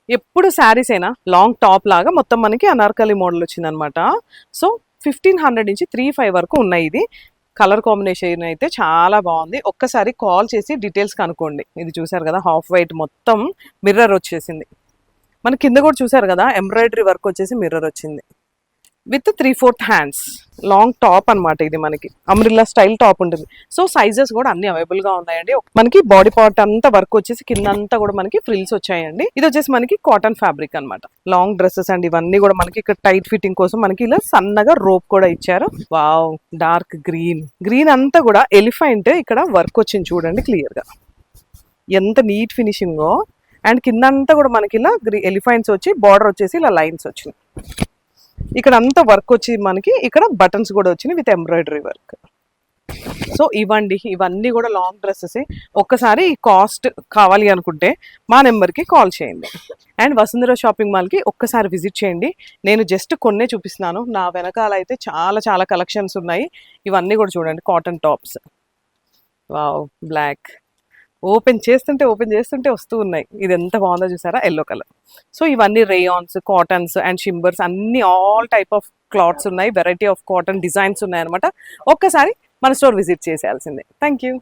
ఎప్పుడు శారీస్ అయినా long top లాగా మొత్తం మనకి అనార్కలి మోడల్ వచ్చింది అనమాట. సో 1500 నుంచి 35 వరకు ఉన్నాయి. ఇది కలర్ కాంబినేషన్ అయితే చాలా బాగుంది. ఒక్కసారి కాల్ చేసి డీటెయిల్స్ కనుక్కోండి. ఇది చూసారు కదా, హాఫ్ వైట్ మొత్తం మిర్రర్ వచ్చేసింది. మన కింద కూడా చూసారు కదా, ఎంబ్రాయిడరీ వర్క్ వచ్చేసి మిర్రర్ వచ్చింది విత్ 3/4 హ్యాండ్స్. లాంగ్ టాప్ అనమాట. ఇది మనకి అమ్రిల్లా స్టైల్ టాప్ ఉంటుంది. సో సైజెస్ కూడా అన్ని అవైలబుల్ గా ఉన్నాయండి. మనకి బాడీ పార్ట్ అంతా వర్క్ వచ్చేసి కింద అంతా కూడా మనకి ఫ్రిల్స్ వచ్చాయండి. ఇది వచ్చేసి మనకి కాటన్ ఫ్యాబ్రిక్ అనమాట. లాంగ్ డ్రెస్సెస్ అండ్ ఇవన్నీ కూడా మనకి ఇక్కడ టైట్ ఫిట్టింగ్ కోసం మనకి ఇలా సన్నగా రోప్ కూడా ఇచ్చారు. వావ్, డార్క్ గ్రీన్ అంతా కూడా ఎలిఫెంట్ ఇక్కడ వర్క్ వచ్చింది చూడండి క్లియర్ గా, ఎంత నీట్ ఫినిషింగ్. అండ్ కింద అంతా కూడా మనకి ఇలా ఎలిఫెంట్స్ వచ్చి బార్డర్ వచ్చేసి ఇలా లైన్స్ వచ్చినాయి. ఇక్కడ అంతా వర్క్ వచ్చి మనకి ఇక్కడ బటన్స్ కూడా వచ్చినాయి విత్ ఎంబ్రాయిడరీ వర్క్. సో ఇవన్నీ కూడా లాంగ్ డ్రెస్సెస్. ఒక్కసారి ఈ కాస్ట్ కావాలి అనుకుంటే మా నెంబర్కి కాల్ చేయండి. అండ్ వసుంధర షాపింగ్ మాల్కి ఒక్కసారి విజిట్ చేయండి. నేను జస్ట్ కొన్నే చూపిస్తున్నాను, నా వెనకాల అయితే చాలా చాలా కలెక్షన్స్ ఉన్నాయి. ఇవన్నీ కూడా చూడండి, cotton tops. Wow, block open చేస్తుంటే వస్తూ ఉన్నాయి. ఇది ఎంత బాగుందో చూసారా, ఎల్లో కలర్. సో ఇవన్నీ రేయాన్స్, కాటన్స్ అండ్ షింబర్స్ అన్ని ఆల్ టైప్ ఆఫ్ క్లాత్స్ ఉన్నాయి. వెరైటీ ఆఫ్ కాటన్ డిజైన్స్ ఉన్నాయి అనమాట. ఒక్కసారి మన స్టోర్ విజిట్ చేసేయాల్సిందే. Thank you.